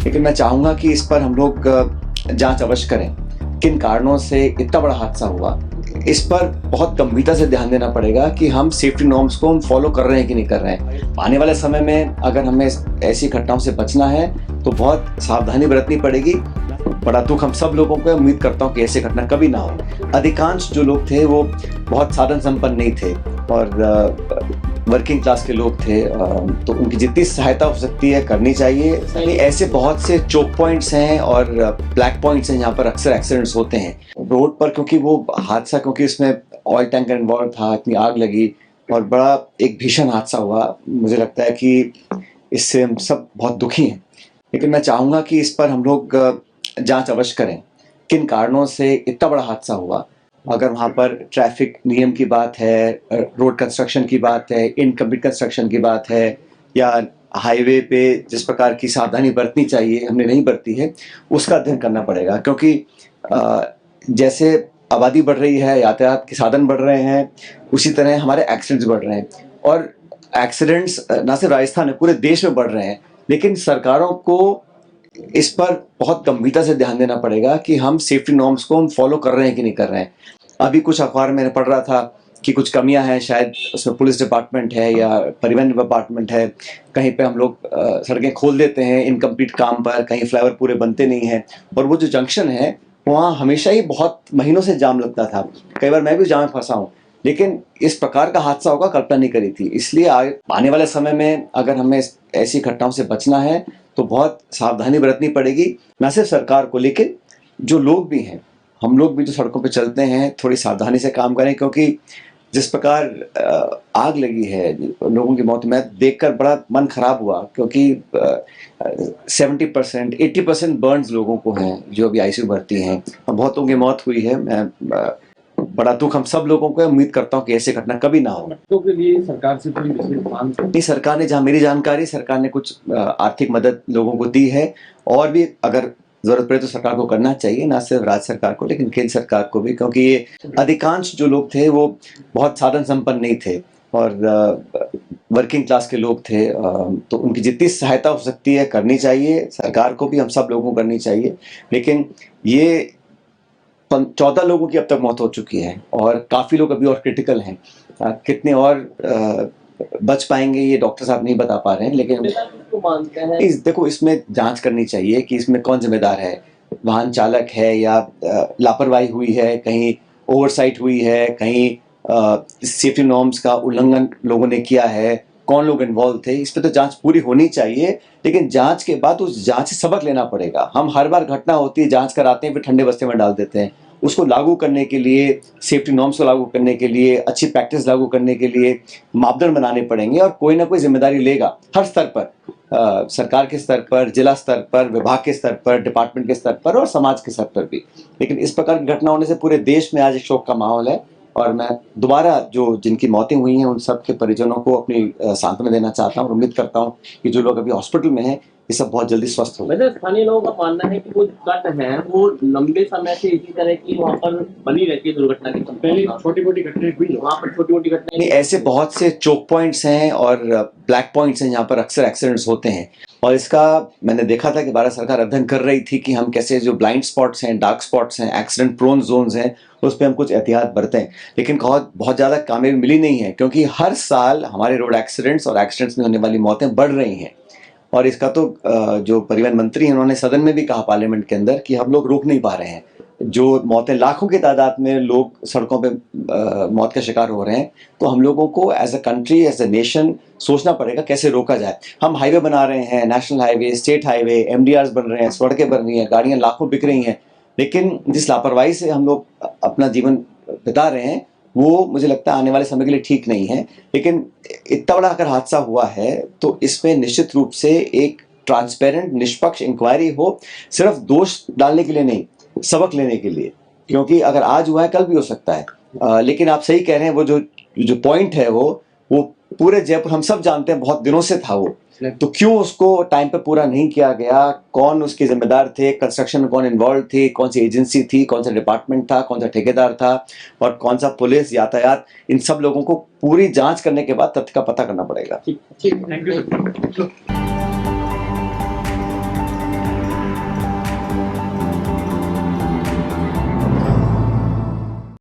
लेकिन मैं चाहूँगा कि इस पर हम लोग जांच अवश्य करें। किन कारणों से इतना बड़ा हादसा हुआ, इस पर बहुत गंभीरता से ध्यान देना पड़ेगा कि हम सेफ्टी नॉर्म्स को हम फॉलो कर रहे हैं कि नहीं कर रहे हैं। आने वाले समय में अगर हमें ऐसी घटनाओं से बचना है तो बहुत सावधानी बरतनी पड़ेगी। बड़ा दुख हम सब लोगों को, उम्मीद करता हूँ कि ऐसी घटना कभी ना हो। अधिकांश जो लोग थे वो बहुत साधन संपन्न नहीं थे और वर्किंग क्लास के लोग थे, तो उनकी जितनी सहायता हो सकती है करनी चाहिए। ऐसे बहुत से चोक पॉइंट्स हैं और ब्लैक पॉइंट्स हैं जहाँ पर अक्सर एक्सीडेंट्स होते हैं रोड पर, क्योंकि वो हादसा, क्योंकि इसमें ऑयल टैंकर इन्वॉल्व था, इतनी आग लगी और बड़ा एक भीषण हादसा हुआ। मुझे लगता है कि इससे हम सब बहुत दुखी हैं, लेकिन मैं चाहूँगा कि इस पर हम लोग जांच अवश्य करें। किन कारणों से इतना बड़ा हादसा हुआ, अगर वहाँ पर ट्रैफिक नियम की बात है, रोड कंस्ट्रक्शन की बात है, इनकम्प्लीट कंस्ट्रक्शन की बात है, या हाईवे पे जिस प्रकार की सावधानी बरतनी चाहिए हमने नहीं बरती है, उसका अध्ययन करना पड़ेगा। क्योंकि जैसे आबादी बढ़ रही है, यातायात के साधन बढ़ रहे हैं, उसी तरह हमारे एक्सीडेंट्स बढ़ रहे हैं। और एक्सीडेंट्स न सिर्फ राजस्थान में, पूरे देश में बढ़ रहे हैं। लेकिन सरकारों को इस पर बहुत गंभीरता से ध्यान देना पड़ेगा कि हम सेफ्टी नॉर्म्स को हम फॉलो कर रहे हैं कि नहीं कर रहे हैं। अभी कुछ अखबार में पढ़ रहा था कि कुछ कमियां हैं, शायद उसमें पुलिस डिपार्टमेंट है या परिवहन डिपार्टमेंट है, कहीं पे हम लोग सड़कें खोल देते हैं इनकम्प्लीट काम पर, कहीं फ्लाईओवर पूरे बनते नहीं हैं। और वो जो जंक्शन है वहाँ हमेशा ही बहुत महीनों से जाम लगता था, कई बार मैं भी जाम में फंसा हूँ, लेकिन इस प्रकार का हादसा होगा कल्पना नहीं करी थी। इसलिए आने वाले समय में अगर हमें ऐसी घटनाओं से बचना है तो बहुत सावधानी बरतनी पड़ेगी, न सिर्फ सरकार को, लेकिन जो लोग भी हैं, हम लोग भी जो सड़कों पे चलते हैं, थोड़ी सावधानी से काम करें। क्योंकि जिस प्रकार आग लगी है, लोगों की मौत, मैं देखकर बड़ा मन खराब हुआ। क्योंकि 70% 80% बर्न्स लोगों को हैं जो अभी आईसीयू भर्ती हैं, बहुतों की मौत हुई है। मैं बड़ा दुख हम सब लोगों को, उम्मीद करता हूँ कि ऐसी घटना कभी ना हो। तो के लिए सरकार से कोई विशेष मांग? नहीं, सरकार ने, जहाँ मेरी जानकारी, सरकार ने कुछ आर्थिक मदद लोगों को दी है, और भी अगर जरूरत पड़े तो सरकार को करना चाहिए, ना सिर्फ राज्य सरकार को लेकिन केंद्र सरकार को भी। क्योंकि ये अधिकांश जो लोग थे वो बहुत साधन संपन्न नहीं थे और वर्किंग क्लास के लोग थे, तो उनकी जितनी सहायता हो सकती है करनी चाहिए। सरकार को भी, हम सब लोगों को करनी चाहिए। लेकिन ये 14 लोगों की अब तक मौत हो चुकी है और काफ़ी लोग अभी और क्रिटिकल हैं। कितने और बच पाएंगे ये डॉक्टर साहब नहीं बता पा रहे हैं। लेकिन देखो, इसमें जांच करनी चाहिए कि इसमें कौन जिम्मेदार है। वाहन चालक है या लापरवाही हुई है, कहीं ओवरसाइट हुई है, कहीं सेफ्टी नॉर्म्स का उल्लंघन लोगों ने किया है, कौन लोग इन्वॉल्व थे, इस पर तो जांच पूरी होनी चाहिए। लेकिन जांच के बाद उस जांच से सबक लेना पड़ेगा। हम हर बार घटना होती है, जांच कराते हैं, फिर ठंडे बस्ते में डाल देते हैं। उसको लागू करने के लिए, सेफ्टी नॉर्म्स को लागू करने के लिए, अच्छी प्रैक्टिस लागू करने के लिए मापदंड बनाने पड़ेंगे और कोई ना कोई जिम्मेदारी लेगा हर स्तर पर, सरकार के स्तर पर, जिला स्तर पर, विभाग के स्तर पर, डिपार्टमेंट के स्तर पर और समाज के स्तर पर भी। लेकिन इस प्रकार की घटना होने से पूरे देश में आज एक शोक का माहौल है और मैं दोबारा जो जिनकी मौतें हुई हैं उन सब के परिजनों को अपनी सांत्वना देना चाहता हूँ और उम्मीद करता हूँ कि जो लोग अभी हॉस्पिटल में हैं ये सब बहुत जल्दी स्वस्थ हो। वैसे स्थानीय लोगों का मानना है कि वो कट है वो लंबे समय से इसी तरह की वहाँ पर बनी रहती है दुर्घटना की। पहले छोटी मोटी घटनाएं हुई, वहाँ पर छोटी मोटी घटनाएं नहीं, ऐसे बहुत से चोक पॉइंट्स हैं और ब्लैक पॉइंट्स हैं जहाँ पर अक्सर एक्सीडेंट्स होते हैं। और इसका मैंने देखा था कि भारत सरकार अध्ययन कर रही थी कि हम कैसे जो ब्लाइंड स्पॉट्स हैं, डार्क स्पॉट्स हैं, एक्सीडेंट प्रोन जोन्स हैं, उस पर हम कुछ एहतियात बरतें। लेकिन बहुत ज़्यादा कामयाबी मिली नहीं है, क्योंकि हर साल हमारे रोड एक्सीडेंट्स और एक्सीडेंट्स में होने वाली मौतें बढ़ रही हैं। और इसका तो जो परिवहन मंत्री हैं उन्होंने सदन में भी कहा, पार्लियामेंट के अंदर, कि हम लोग रोक नहीं पा रहे हैं। जो मौतें, लाखों की तादाद में लोग सड़कों पे मौत का शिकार हो रहे हैं, तो हम लोगों को as a country, as a nation सोचना पड़ेगा कैसे रोका जाए। हम हाईवे बना रहे हैं, national highway, state highway, MDR बन रहे हैं, सड़कें बन रही हैं, गाड़ियां लाखों बिक रही हैं, लेकिन जिस लापरवाही से हम लोग अपना जीवन बिता रहे हैं वो मुझे लगता है आने वाले समय के लिए ठीक नहीं है। लेकिन इतना बड़ा अगर हादसा हुआ है तो इसमें निश्चित रूप से एक ट्रांसपेरेंट, निष्पक्ष इंक्वायरी हो, सिर्फ दोष डालने के लिए नहीं, सबक लेने के लिए। क्योंकि अगर आज हुआ है कल भी हो सकता है। लेकिन आप सही कह रहे हैं, वो जो पॉइंट है वो पूरे जयपुर हम सब जानते हैं, बहुत दिनों से था वो, तो क्यों उसको टाइम पे पूरा नहीं किया गया, कौन उसके जिम्मेदार थे, कंस्ट्रक्शन में कौन इन्वॉल्व थे, कौन सी एजेंसी थी, कौन सा डिपार्टमेंट था, कौन सा ठेकेदार था और कौन सा पुलिस, यातायात, इन सब लोगों को पूरी जांच करने के बाद तथ्य का पता करना पड़ेगा। ठीक, थैंक यू।